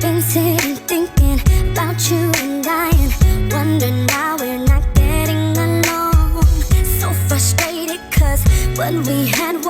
been sitting thinking about you and dying, wondering why we're not getting along. So frustrated, cause what we had